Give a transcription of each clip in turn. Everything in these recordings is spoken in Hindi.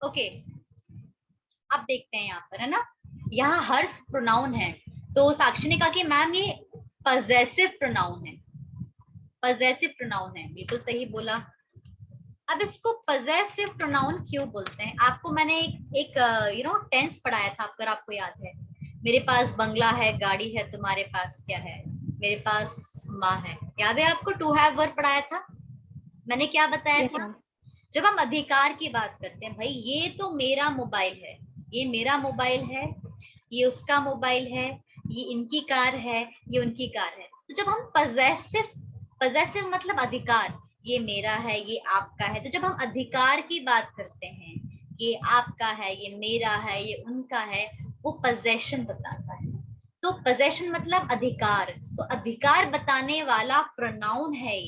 ओके, अब देखते हैं यहाँ पर, है ना, यहाँ हर्ष प्रोनाउन है, तो साक्षी ने कहा कि मैम ये पजेसिव प्रोनाउन है, पजेसिव प्रोनाउन है, बिल्कुल सही बोला। अब इसको पजेसिव प्रोनाउन क्यों बोलते हैं? आपको मैंने एक टेंस पढ़ाया था, अगर आपको याद है, मेरे पास बंगला है, गाड़ी है, तुम्हारे पास क्या है? मेरे पास माँ है। याद है आपको? टू हैव वर्ब पढ़ाया था, मैंने क्या बताया यस था? मैम। जब हम अधिकार की बात करते हैं, भाई ये तो मेरा मोबाइल है, ये मेरा मोबाइल है, ये उसका मोबाइल है, ये इनकी कार है, ये उनकी कार है। तो जब हम पजेसिव, पजेसिव मतलब अधिकार, ये मेरा है, ये आपका है, तो जब हम अधिकार की बात करते हैं, ये आपका है, ये मेरा है, ये उनका है, वो पोजेशन बताता है। तो पोजेशन मतलब अधिकार, तो अधिकार बताने वाला प्रोनाउन है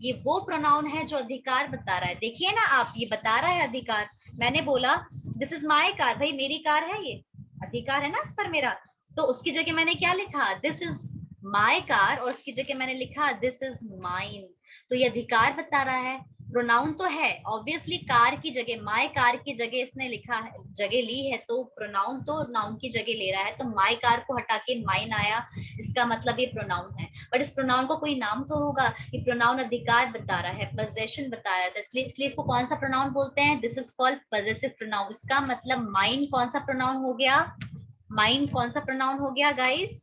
ये वो प्रोनाउन है जो अधिकार बता रहा है। देखिए ना आप, ये बता रहा है अधिकार। मैंने बोला दिस इज माई कार, भाई मेरी कार है, ये अधिकार है ना इस पर मेरा। तो उसकी जगह मैंने क्या लिखा? दिस इज माई कार, और उसकी जगह मैंने लिखा दिस इज माइन। तो ये अधिकार बता रहा है। प्रोनाउन तो है ऑब्वियसली, कार की जगह, माई कार की जगह इसने लिखा है, जगह ली है, तो प्रोनाउन तो नाउन की जगह ले रहा है। तो माई कार को हटा के माइन आया, इसका मतलब ये प्रोनाउन है। बट इस प्रोनाउन को कोई नाम तो होगा, ये प्रोनाउन अधिकार बता रहा है, पोजेशन बता रहा है, इसलिए इसको कौन सा प्रोनाउन बोलते हैं? This is called possessive pronoun. इसका मतलब माइन कौन सा प्रोनाउन हो गया? माइन कौन सा प्रोनाउन हो गया guys?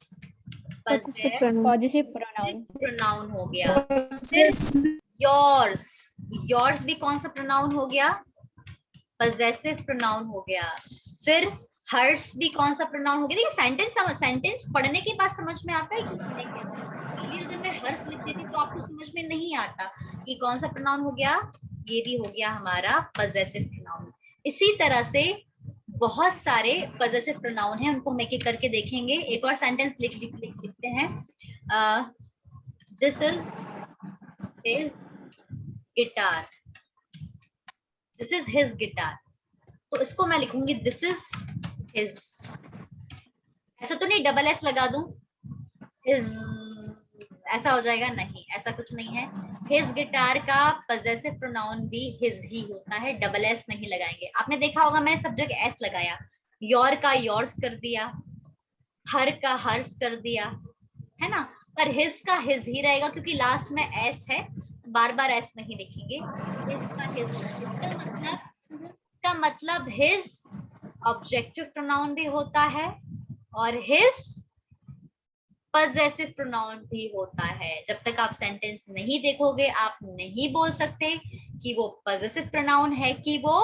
Positive possessive pronoun. Positive pronoun. Pronoun हो गया। फिर योर्स, योर्स भी कौन सा प्रोनाउन हो गया? पोजेसिव प्रोनाउन हो गया। फिर हर्ष भी कौन सा प्रोनाउन हो गया? देखिए सेंटेंस पढ़ने के बाद समझ में आता है कि इसलिए अगर मैं हर्ष लिख देती तो आपको समझ में नहीं आता कि कौन सा प्रोनाउन हो गया। ये भी हो गया हमारा पोजेसिव प्रोनाउन। इसी तरह से बहुत सारे पोजेसिव प्रोनाउन हैं, उनको हम एक-एक करके देखेंगे। एक और सेंटेंस लिखते हैं, this is his guitar, this is his guitar. तो इसको मैं लिखूंगी दिस इज हिज। ऐसा तो नहीं डबल एस लगा दूं, हिज ऐसा हो जाएगा? नहीं, ऐसा कुछ नहीं है। हिज गिटार का पजेसिव प्रोनाउन भी हिज ही होता है, डबल एस नहीं लगाएंगे। आपने देखा होगा मैंने सब जगह एस लगाया, योर का योर्स कर दिया, हर का हर्ष कर दिया, है ना, पर हिज का हिज ही रहेगा क्योंकि लास्ट में एस है, बार बार एस नहीं लिखेंगे। हिज का हिज, इसका मतलब हिज ऑब्जेक्टिव प्रोनाउन भी होता है और हिज पजेसिव प्रोनाउन भी होता है। जब तक आप सेंटेंस नहीं देखोगे आप नहीं बोल सकते कि वो पजेसिव प्रोनाउन है कि वो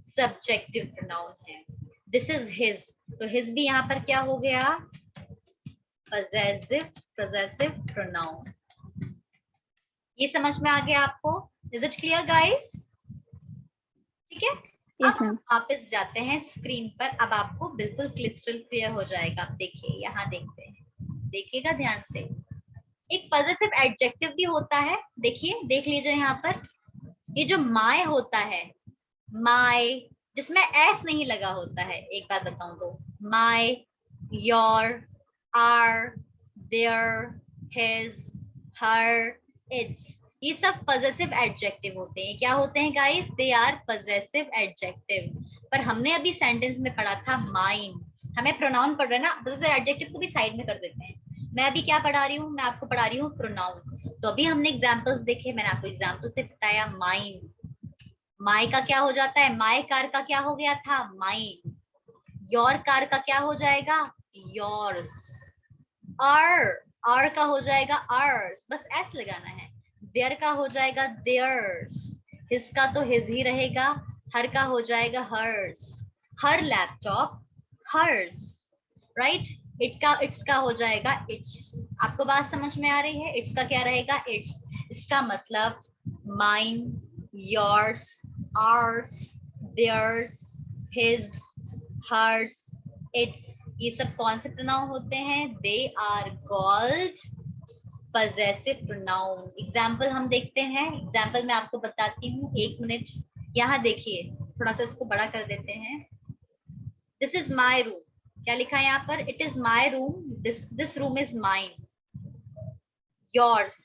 सब्जेक्टिव प्रोनाउन है। दिस इज हिज, तो हिज भी यहाँ पर क्या हो गया? Possessive pronoun. ये समझ में आ गया आपको? Is it clear guys? ठीक है, यस अब हम मैम। वापस जाते हैं स्क्रीन पर। अब आपको बिल्कुल क्रिस्टल क्लियर हो जाएगा। आप देखिए, यहाँ देखते हैं, देखिएगा ध्यान से। एक पॉजिटिव एडजेक्टिव भी होता है, देखिए, देख लीजिए यहाँ पर। ये जो माय होता है, माय जिसमें एस नहीं लगा होता है, एक बात बताऊं तो, my, your, our, their, his, her, its, ये सब पॉजिटिव एडजेक्टिव होते हैं। क्या होते हैं guys? They are positive adjective. पर हमने अभी सेंटेंस में पढ़ा था माइन, हमें प्रोनाउन पढ़ रहे हैं ना, पॉजिटिव एडजेक्टिव को भी साइड में कर देते हैं। मैं अभी क्या पढ़ा रही हूँ? मैं आपको पढ़ा रही हूँ प्रोनाउन। तो अभी हमने एग्जाम्पल्स देखे, मैंने आपको एग्जाम्पल से बताया माइन, माई का क्या हो जाता है? माई कार का क्या हो गया था? माइन। योर कार का क्या हो जाएगा? योर्स। आर का हो जाएगा आर्स, बस एस लगाना है। देयर का हो जाएगा देयर्स, हिज का तो हिज ही रहेगा, हर का हो जाएगा hers, her laptop hers, right. Its का हो जाएगा इट्स। आपको बात समझ में आ रही है? इट्स का क्या रहेगा? इट्स। इसका मतलब mine, yours, ours, theirs, his, hers, its, ये सब कौन से प्रोनाउन होते हैं? They are called possessive pronoun. Example हम देखते हैं, एग्जाम्पल मैं आपको बताती हूँ, एक मिनट। यहाँ देखिए, थोड़ा सा इसको बड़ा कर देते हैं। दिस इज माई रूम, क्या लिखा है यहाँ पर? It is my room, this room is mine, yours,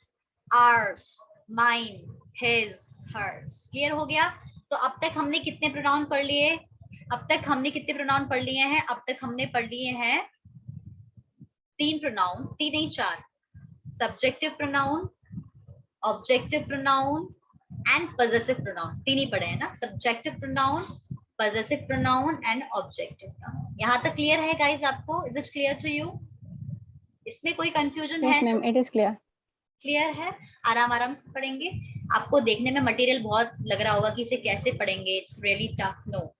ours, mine, his, hers. Clear हो गया? तो अब तक हमने कितने प्रोनाउन पढ़ लिए? अब तक हमने कितने प्रोनाउन पढ़ लिए हैं? अब तक हमने पढ़ लिए हैं 3 प्रोनाउन, 3 नहीं 4। Subjective pronoun, objective pronoun and possessive pronoun. 3 ही पढ़े हैं ना, subjective pronoun, possessive pronoun and objective pronoun. यहाँ तक क्लियर है गाइस आपको? Is it clear to you? इसमें कोई कंफ्यूजन है? Yes ma'am, it is clear. Clear है? आराम आराम से पढ़ेंगे। आपको देखने में मटेरियल बहुत लग रहा होगा कि इसे कैसे पढ़ेंगे, इट्स रियली टफ। नो,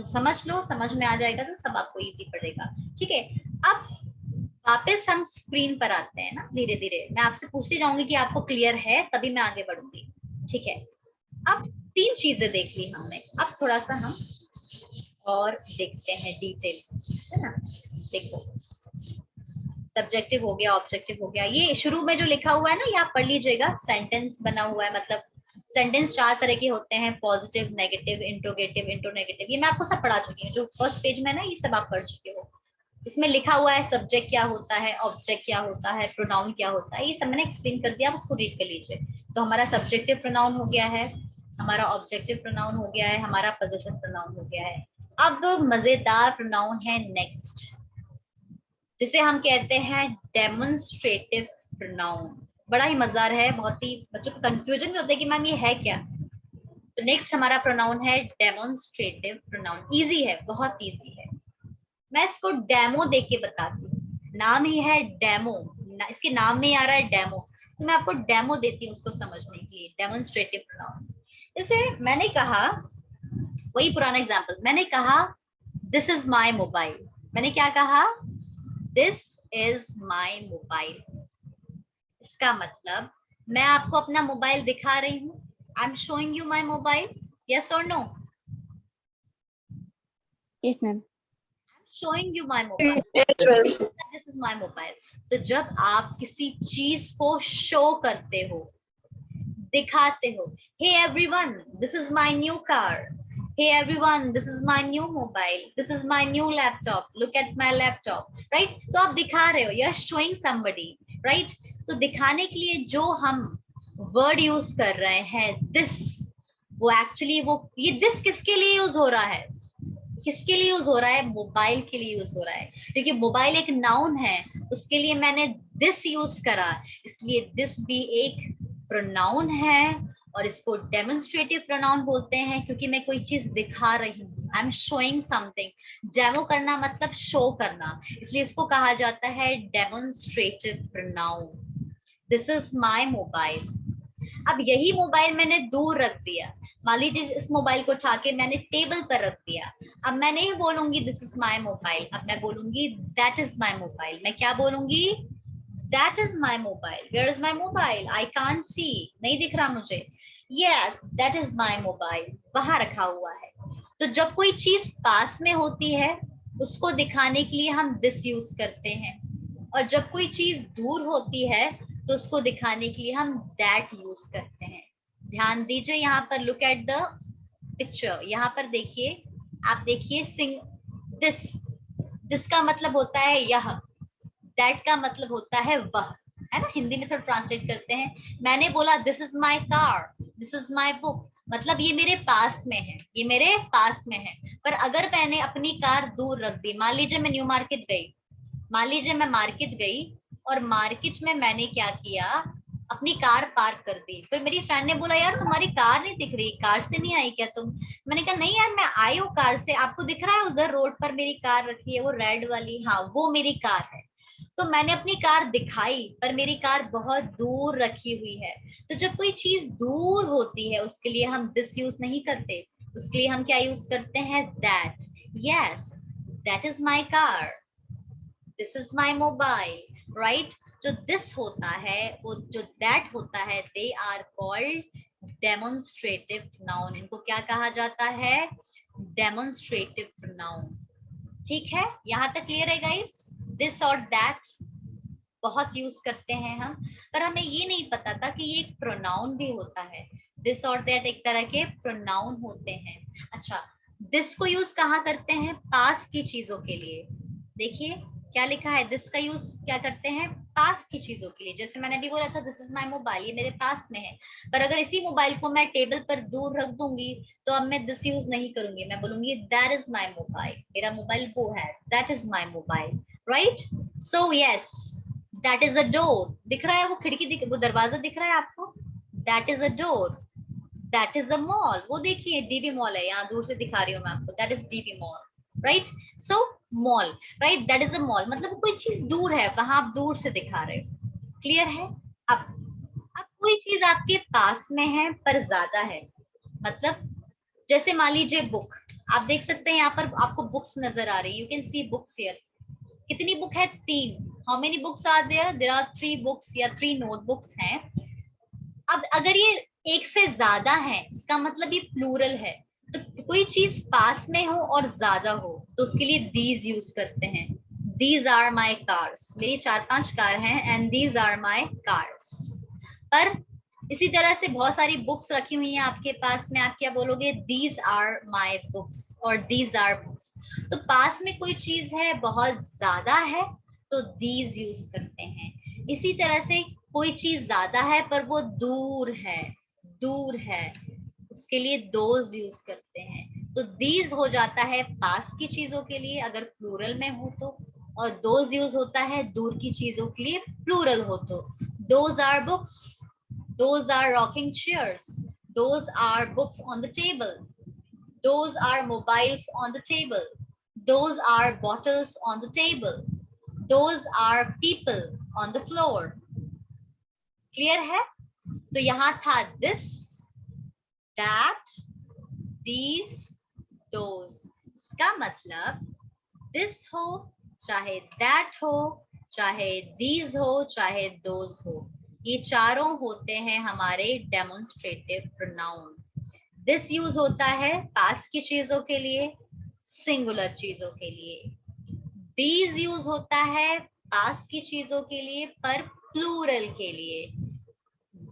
समझ लो, समझ में आ जाएगा तो सब आपको इजी पड़ेगा। ठीक है, अब वापस हम स्क्रीन पर आते हैं ना धीरे धीरे। मैं आपसे पूछती जाऊंगी कि आपको क्लियर है, तभी मैं आगे बढ़ूंगी। ठीक है, अब 3 चीजें देख ली हमने, अब थोड़ा सा हम और देखते हैं डिटेल, है ना। देखो, सब्जेक्टिव हो गया, ऑब्जेक्टिव हो गया। ये शुरू में जो लिखा हुआ है ना, ये आप पढ़ लीजिएगा। सेंटेंस बना हुआ है, मतलब सेंटेंस 4 तरह के होते हैं, पॉजिटिव, नेगेटिव, इंट्रोगेटिव, इंट्रोनेगेटिव। ये मैं आपको सब पढ़ा चुकी हूँ, जो फर्स्ट पेज में ना, ये सब आप पढ़ चुके हो। इसमें लिखा हुआ है सब्जेक्ट क्या होता है, ऑब्जेक्ट क्या होता है, प्रोनाउन क्या होता है, ये सब मैंने एक्सप्लेन कर दिया, आप उसको रीड कर लीजिए। तो हमारा सब्जेक्टिव प्रोनाउन हो गया है, हमारा ऑब्जेक्टिव प्रोनाउन हो गया है, हमारा पजेसिव प्रोनाउन हो गया है। अब मजेदार प्रोनाउन है नेक्स्ट, जिसे हम कहते हैं डेमोन्स्ट्रेटिव प्रोनाउन। बड़ा ही मजेदार है, बहुत ही बच्चों को कंफ्यूजन भी होता है कि मैम ये है क्या। तो नेक्स्ट हमारा प्रोनाउन है डेमोन्स्ट्रेटिव प्रोनाउन। इजी है, बहुत इजी है। मैं इसको डेमो देख के बताती हूँ, नाम ही है डेमो, इसके नाम में ही आ रहा है डेमो, तो मैं आपको डेमो देती हूँ उसको समझने के लिए। डेमोन्स्ट्रेटिव प्रोनाउन, जैसे मैंने कहा, वही पुराना एग्जांपल, मैंने कहा दिस इज माय मोबाइल। मैंने क्या कहा? This is my mobile. इसका मतलब मैं आपको अपना मोबाइल दिखा रही हूँ। I am showing you my mobile, yes और no? Yes ma'am. Showing you my mobile, this is my mobile. तो जब आप किसी चीज को शो करते हो, दिखाते हो, hey everyone this is my new car, hey everyone this is my new mobile, this is my new laptop, look at my laptop, right. तो आप दिखा रहे हो, you are showing somebody, right. तो दिखाने के लिए जो हम वर्ड यूज कर रहे हैं दिस, वो एक्चुअली वो ये दिस किसके लिए यूज हो रहा है? किसके लिए यूज हो रहा है? मोबाइल के लिए यूज हो रहा है, क्योंकि मोबाइल एक नाउन है, उसके लिए मैंने दिस यूज करा, इसलिए दिस भी एक प्रोनाउन है, और इसको डेमोन्स्ट्रेटिव प्रोनाउन बोलते हैं, क्योंकि मैं कोई चीज दिखा रही हूँ। I am showing something. Demo करना मतलब शो करना, इसलिए इसको कहा जाता है demonstrative pronoun. This is my mobile. अब यही मोबाइल मैंने दूर रख दिया, मान लीजिए इस मोबाइल को उठा के मैंने टेबल पर रख दिया। अब मैं नहीं बोलूंगी दिस इज माय मोबाइल, अब मैं बोलूंगी दैट इज माय मोबाइल। मैं क्या बोलूंगी? That is my mobile. Where is my mobile? I can't see, नहीं दिख रहा मुझे। Yes, that is my mobile, वहां रखा हुआ है। तो जब कोई चीज पास में होती है, उसको दिखाने के लिए हम दिस यूज करते हैं, और जब कोई चीज दूर होती है तो उसको दिखाने के लिए हम दैट यूज करते हैं। ध्यान दीजिए यहाँ पर, लुक एट द पिक्चर, यहाँ पर देखिए, आप देखिए सिंग दिस, दिस का मतलब होता है यह, दैट का मतलब होता है वह, है ना। हिंदी में थोड़ा ट्रांसलेट करते हैं। मैंने बोला this is my car, this is my book, मतलब ये मेरे पास में है, ये मेरे पास में है। पर अगर मैंने अपनी कार दूर रख दी, मान लीजिए मैं न्यू मार्केट गई, मान लीजिए मैं मार्केट गई, और मार्केट में मैंने क्या किया, अपनी कार पार्क कर दी। फिर मेरी फ्रेंड ने बोला यार तुम्हारी कार नहीं दिख रही, कार से नहीं आई क्या तुम? मैंने कहा नहीं यार मैं आई हूँ कार से, आपको दिख रहा है उधर रोड पर मेरी कार रखी है, वो रेड वाली, हाँ वो मेरी कार है। तो मैंने अपनी कार दिखाई, पर मेरी कार बहुत दूर रखी हुई है। तो जब कोई चीज दूर होती है, उसके लिए हम दिस यूज नहीं करते, उसके लिए हम क्या यूज करते हैं? That. Yes, that is my car, this is my mobile, right. जो दिस होता है, वो जो दैट होता है, they are called demonstrative noun. इनको क्या कहा जाता है? Demonstrative noun. ठीक है, यहाँ तक क्लियर है गाइस? दिस और दैट बहुत यूज करते हैं हम, पर हमें ये नहीं पता था कि ये एक प्रोनाउन भी होता है। दिस और दैट एक तरह के प्रोनाउन होते हैं। अच्छा, दिस को यूज कहाँ करते हैं? पास की चीजों के लिए। देखिए, क्या लिखा है, दिस का यूज क्या करते हैं, पास की चीजों के लिए। जैसे मैंने अभी बोला था दिस इज माई मोबाइल, ये मेरे पास में है। पर अगर इसी मोबाइल को मैं टेबल पर दूर रख दूंगी तो अब मैं दिस यूज नहीं करूंगी, मैं बोलूंगी दैट इज माई मोबाइल, मेरा मोबाइल वो है, that is my mobile, right. So yes, that is a door, दिख रहा है वो खिड़की, वो दरवाजा दिख रहा है आपको, that is a door. That is a mall, वो देखिए डीबी मॉल है, यहाँ दूर से दिखा रही हूँ मैं आपको, that is dB mall, right. So mall, right, that is a mall, मतलब कोई चीज दूर है, वहां आप दूर से दिखा रहे हो, क्लियर है। अब कोई चीज आपके पास में है पर ज्यादा है, मतलब जैसे मान लीजिए बुक, आप देख सकते हैं यहाँ पर आपको बुक्स नजर आ रही है, you can see books here. कितनी बुक है, 3। How many books are there, there are 3 books या 3 नोटबुक्स हैं। अब अगर ये एक से ज्यादा है, इसका मतलब ये प्लूरल है। तो कोई चीज पास में हो और ज्यादा हो तो उसके लिए दीज यूज करते हैं। दीज आर माई कार्स, मेरी 4-5 कार हैं, and these are my cars. पर इसी तरह से बहुत सारी बुक्स रखी हुई हैं आपके पास में, आप क्या बोलोगे, दीज आर माई बुक्स और दीज आर बुक्स। तो पास में कोई चीज है, बहुत ज्यादा है, तो दीज यूज करते हैं। इसी तरह से कोई चीज ज्यादा है पर वो दूर है, दूर है, उसके लिए दोज यूज करते हैं। तो दीज हो जाता है पास की चीजों के लिए अगर प्लूरल में हो तो, और दोज यूज होता है दूर की चीजों के लिए प्लूरल हो तो। Those are books, those are rocking chairs, those are books on the table, those are mobiles on the table, those are bottles on the table, those are people on the floor. Clear है। तो यहां था दिस, दैट, दीज, दोज। इसका मतलब दिस हो, चाहे दैट हो, चाहे दीज हो, चाहे दोज हो, ये चारों होते हैं हमारे डेमोन्स्ट्रेटिव प्रोनाउन। दिस यूज होता है पास की चीजों के लिए, सिंगुलर चीजों के लिए। दीज यूज होता है पास की चीजों के लिए पर प्लूरल के लिए।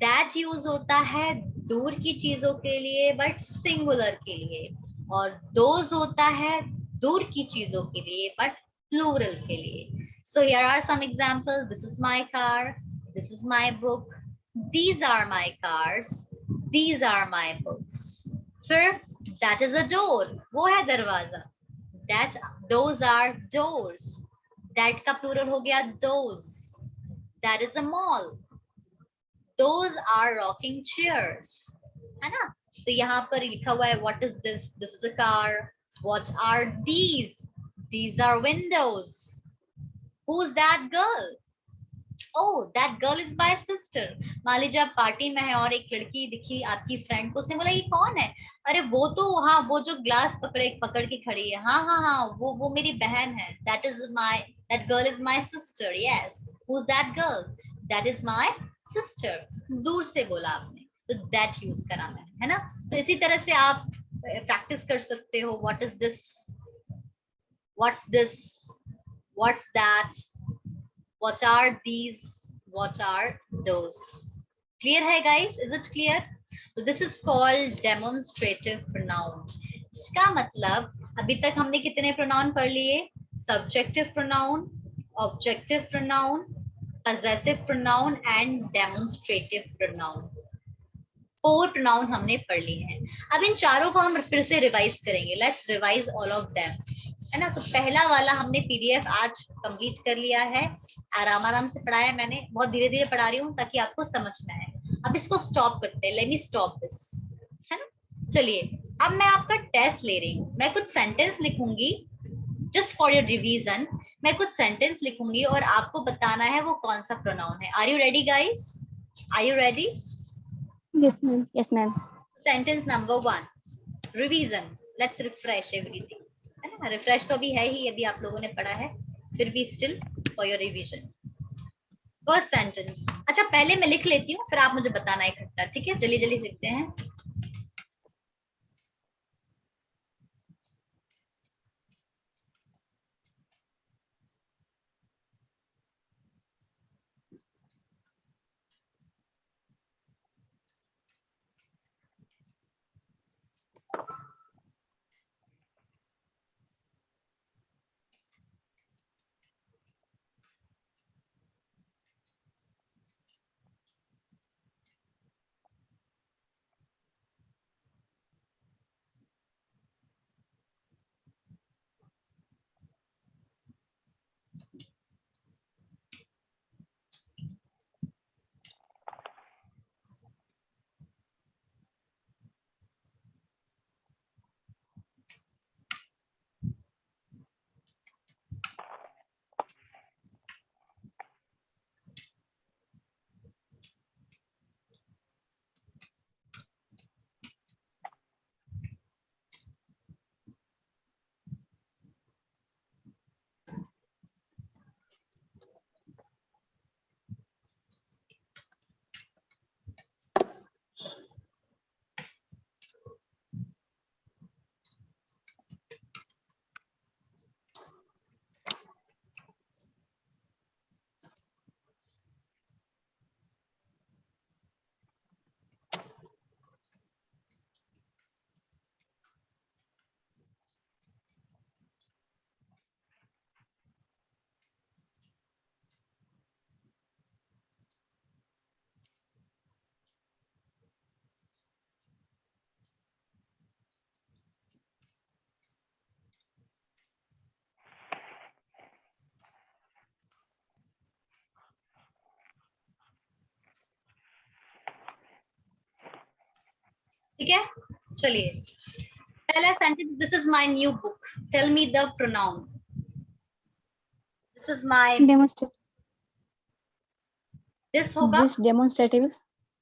दैट यूज होता है दूर की चीजों के लिए बट सिंगुलर के लिए। और दोज होता है दूर की चीजों के लिए बट प्लूरल के लिए। So here are some example, this is my car, this is my book, these are my cars, these are my books. फिर दैट इज अ डोर, वो है दरवाजा, that, those are doors, that का प्लूरल हो गया those. That is a mall, those are rocking chairs, है ना। तो यहाँ पर लिखा हुआ है what is this, this is a car, what are these are windows, who's that girl, oh that girl is my sister। मान लीजिए आप पार्टी में है और एक लड़की दिखी आपकी फ्रेंड को, उसने बोला ये कौन है, अरे वो तो, हाँ वो जो ग्लास पकड़े पकड़ के खड़ी है, हाँ हाँ हाँ वो मेरी बहन है, that girl is my sister, yes, who's that girl, that is my sister। दूर से बोला आपने तो that यूज करा है ना। तो इसी तरह से आप प्रैक्टिस कर सकते हो, what's this, what's that, what are these, what are those। Clear है गाइस, इज इट क्लियर। तो this is called demonstrative pronoun. इसका मतलब अभी तक हमने कितने प्रोनाउन पढ़ लिए, subjective pronoun, objective pronoun, possessive pronoun and demonstrative pronoun। 4 pronoun हमने पढ़ लिए हैं। अब इन चारों को हम फिर से रिवाइज करेंगे, let's revise all of them, है ना। तो पहला वाला हमने पीडीएफ आज कंप्लीट कर लिया है, आराम आराम से पढ़ाया मैंने, बहुत धीरे धीरे पढ़ा रही हूँ ताकि आपको समझ में आए। अब इसको स्टॉप करते हैं, लेट मी स्टॉप दिस, है ना। चलिए अब मैं आपका टेस्ट ले रही हूँ, मैं कुछ सेंटेंस लिखूंगी जस्ट फॉर योर रिवीजन। मैं कुछ सेंटेंस लिखूंगी और आपको बताना है वो कौन सा प्रोनाउन है। Are you ready guys, are you ready. Yes, ma'am. Yes, ma'am. Sentence number 1, revision, let's refresh everything, है ना। रिफ्रेश तो अभी है ही, अभी आप लोगों ने पढ़ा है, फिर भी still for your revision. First sentence, अच्छा पहले मैं लिख लेती हूँ फिर आप मुझे बताना इकट्ठा, ठीक है, जल्दी जल्दी सीखते हैं। ठीक है, चलिए पहला sentence, this is my new book, tell me the pronoun. This is my, Demonstrative. This होगा, This demonstrative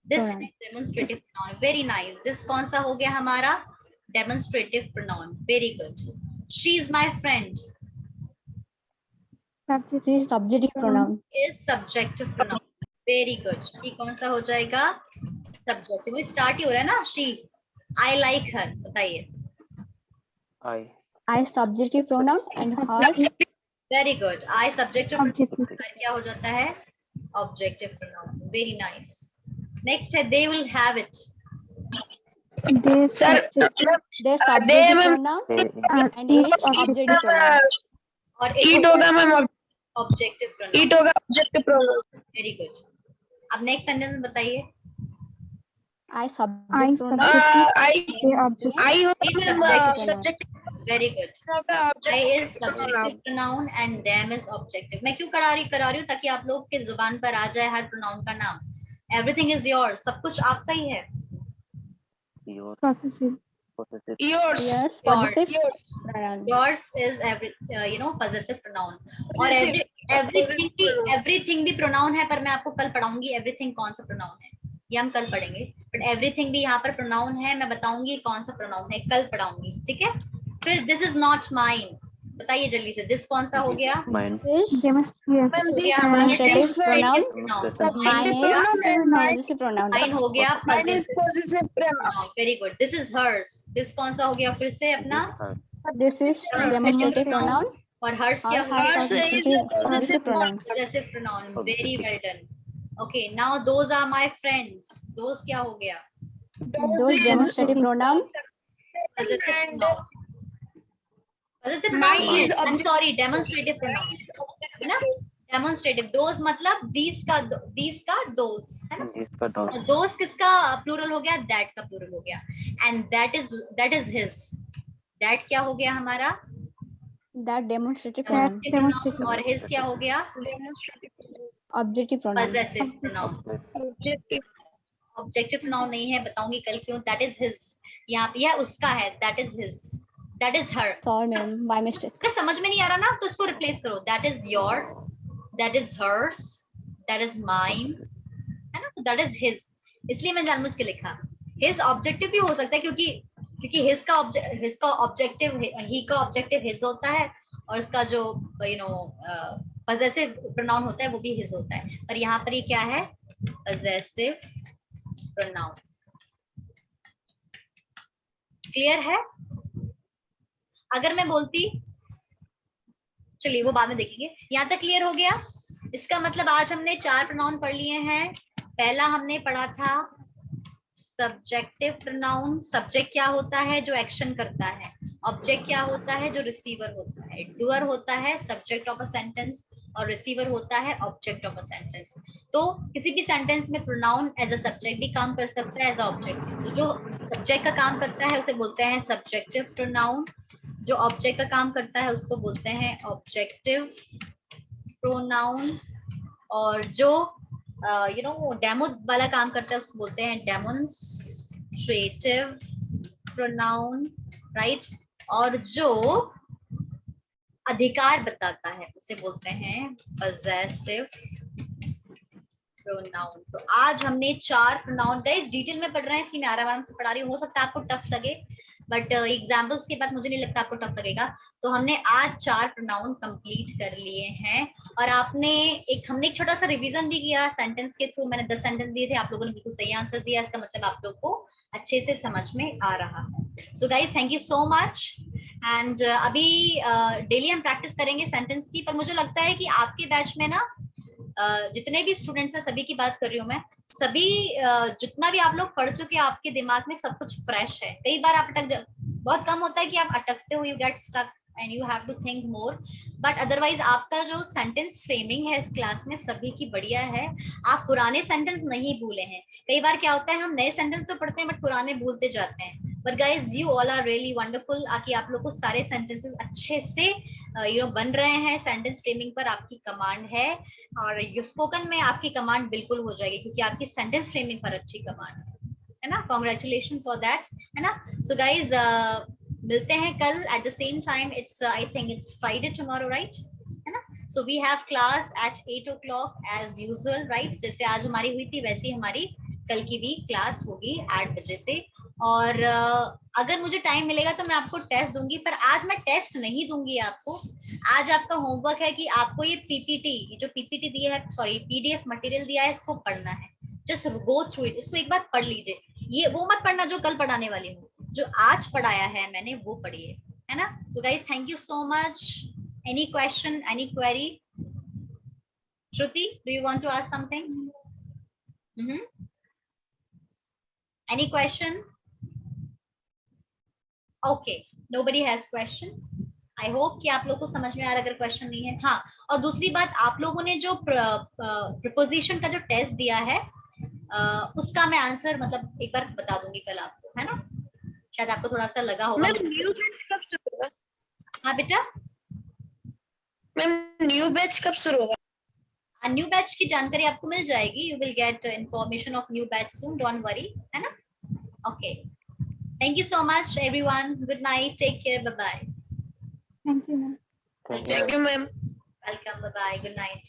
this pronoun. Demonstrative pronoun, very nice. This कौन सा हो गया हमारा, demonstrative pronoun, very good. She is my friend She is subjective pronoun. Is subjective pronoun, very good. She कौन सा हो जाएगा, सब्जेक्टिव। स्टार्ट ही हो रहा है ना, शी। आई लाइक हर, बताइए। I subjective pronoun and her very good, I subjective, objective. क्या हो जाता है, objective pronoun, very nice. Next है they will have it. They subjective. they They subjective pronoun and it objective pronoun. और it होगा मैम, ऑब्जेक्टिव प्रोनाउन, it होगा ऑब्जेक्टिव प्रोनाउन। Very good. अब नेक्स्ट सेंटेंस में बताइए। I subject pronoun. I होगा Is ma'am subject subject very good. होगा I objective is subjective pronoun and them is objective। मैं क्यों करा रही हूँ, ताकि आप लोग के जुबान पर आ जाए हर प्रोनाउन का नाम। Everything is yours, सब कुछ आपका ही है। Possessive. yours Yes, possessive yours pronoun. Yours is every possessive pronoun। और everything भी pronoun है, पर मैं आपको कल पढ़ाऊंगी everything कौन सा pronoun है, ये हम कल पढ़ेंगे। बट एवरीथिंग भी यहाँ पर प्रोनाउन है, मैं बताऊंगी कौन सा प्रोनाउन है, कल पढ़ाऊंगी, ठीक है। फिर दिस इज नॉट माइन, बताइए जल्दी से, दिस कौन सा हो गया, Demonstrative pronoun. Mine is possessive pronoun. Mine हो गया mine is possessive pronoun। Very good. This is hers, this कौन सा हो गया फिर से अपना, This is demonstrative pronoun. और हर्स क्या हो गया, hers is Possessive pronoun. possessive pronoun, very well done। Okay, now those are my friends, those क्या हो गया, Those demonstrative pronoun. possessive and pronoun, possessive mine pronoun, is I'm sorry, demonstrative pronoun है ना, डेमोन्स्ट्रेटिव। दोज मतलब दीस का दोज है ना, दोज किसका प्लूरल हो गया, दैट का प्लूरल हो गया। And that is his, that क्या हो गया हमारा, That demonstrative pronoun. और हिज क्या हो गया, Objective pronoun. Possessive pronoun. Objective pronoun नहीं है, बताऊंगी कल क्यों। दैट इज हिज, यहाँ पे यह उसका है, that is his, that is her. Sorry ma'am, by mistake. अगर समझ में नहीं आ रहा ना, तो इसको रिप्लेस करो, that is yours, that is hers, that is mine, है ना, तो दैट इज हिज। इसलिए मैं जानबूझ के लिखा। हिज ऑब्जेक्टिव भी हो सकता है, क्योंकि हिज का ऑब्जेक्टिव, ही का ऑब्जेक्टिव हिज होता है, और इसका जो पजेसिव प्रोनाउन होता है वो भी हिज होता है। पर यहाँ पर ये क्या है, पजेसिव प्रोनाउन। क्लियर है। अगर मैं बोलती, चलिए वो बाद में देखेंगे, यहाँ तक क्लियर हो गया। इसका मतलब आज हमने 4 प्रोनाउन पढ़ लिए हैं। पहला हमने पढ़ा था सब्जेक्टिव प्रोनाउन। सब्जेक्ट क्या होता है, जो एक्शन करता है। ऑब्जेक्ट क्या होता है, जो रिसीवर होता है। डूअर होता है सब्जेक्ट ऑफ अ सेंटेंस, और रिसीवर होता है ऑब्जेक्ट ऑफ अ सेंटेंस। तो किसी भी सेंटेंस में प्रोनाउन एज अ सब्जेक्ट भी काम कर सकता है, एज अ ऑब्जेक्ट। तो जो सब्जेक्ट का काम करता है उसे बोलते हैं सब्जेक्टिव प्रोनाउन, जो ऑब्जेक्ट का काम करता है उसको बोलते हैं ऑब्जेक्टिव प्रोनाउन, और जो डेमो वाला काम करता है उसको बोलते हैं डेमोन्स्ट्रेटिव प्रोनाउन, राइट। और जो अधिकार बताता है उसे बोलते हैं पजेसिव प्रोनाउन। तो आज हमने 4 प्रोनाउन, गाइस डिटेल में पढ़ रहे हैं इसलिए मैं आराम से पढ़ा रही हूँ। हो सकता है आपको टफ लगे, बट एग्जाम्पल्स के बाद मुझे नहीं लगता आपको टफ लगेगा। तो हमने आज 4 प्रोनाउन कंप्लीट कर लिए हैं, और हमने एक छोटा सा रिवीजन भी किया सेंटेंस के थ्रू। मैंने 10 सेंटेंस दिए थे, आप लोगों ने बिल्कुल सही आंसर दिया। इसका मतलब आप लोग को अच्छे से समझ में आ रहा है। सो guys thank you so much. And अभी डेली हम प्रैक्टिस करेंगे सेंटेंस की। पर मुझे लगता है कि आपके बैच में ना जितने भी स्टूडेंट्स हैं, सभी की बात कर रही हूँ मैं, सभी जितना भी आप लोग पढ़ चुके हैं, आपके दिमाग में सब कुछ फ्रेश है। कई बार आप बहुत कम होता है कि आप अटकते हो, you get stuck and you have to think more. But otherwise आपका जो सेंटेंस फ्रेमिंग है इस क्लास में सभी की बढ़िया है। आप पुराने सेंटेंस नहीं भूले हैं। कई बार क्या होता है, हम नए सेंटेंस तो पढ़ते हैं बट पुराने भूलते जाते हैं। But guys you all are really wonderful, आकि आप लोग को सारे सेंटेंसेस अच्छे से बन रहे हैं। सेंटेंस फ्रेमिंग पर आपकी कमांड है, और स्पोकन में आपकी कमांड बिल्कुल हो जाएगी, क्योंकि आपकी सेंटेंस फ्रेमिंग पर अच्छी कमांड है। है ना, कॉन्ग्रेचुलेशन फॉर दैट, है ना. सो गाइज मिलते हैं कल at the same time. It's I think it's Friday tomorrow, right, है ना. So we have class at 8 o'clock as usual, right. जैसे आज हमारी हुई थी वैसी हमारी कल की भी क्लास होगी 8 बजे से. और अगर मुझे टाइम मिलेगा तो मैं आपको टेस्ट दूंगी, पर आज मैं टेस्ट नहीं दूंगी आपको. आज आपका होमवर्क है कि आपको ये पीपीटी, ये जो पीपीटी दिया है, सॉरी पीडीएफ मटेरियल दिया है, इसको पढ़ना है. जस्ट गो थ्रू इट, इसको एक बार पढ़ लीजिए. ये वो मत पढ़ना जो कल पढ़ाने वाली हूँ, जो आज पढ़ाया है मैंने वो पढ़िए, है ना. So guys thank you so much. Any question, any query? Shruti, do you want to ask something? Any question? Okay, nobody has question. I hope कि आप लोग को समझ में आ रहा, अगर क्वेश्चन नहीं है. हाँ, और दूसरी बात, आप लोगों ने जो प्रपोजिशन का जो टेस्ट दिया है उसका मैं आंसर मतलब एक बार बता दूंगी कल आपको, है ना. शायद आपको थोड़ा सा लगा होगा. मैम न्यू बैच कब शुरू होगा? हाँ बेटा, मैम न्यू बैच कब शुरू होगा? न्यू बैच की जानकारी आपको मिल जाएगी. You will get information of new batch soon, don't worry, है ना. Okay, thank you so much everyone. Good night, take care, bye bye. Thank you, ma'am. Thank you ma'am. Welcome, bye bye, good night.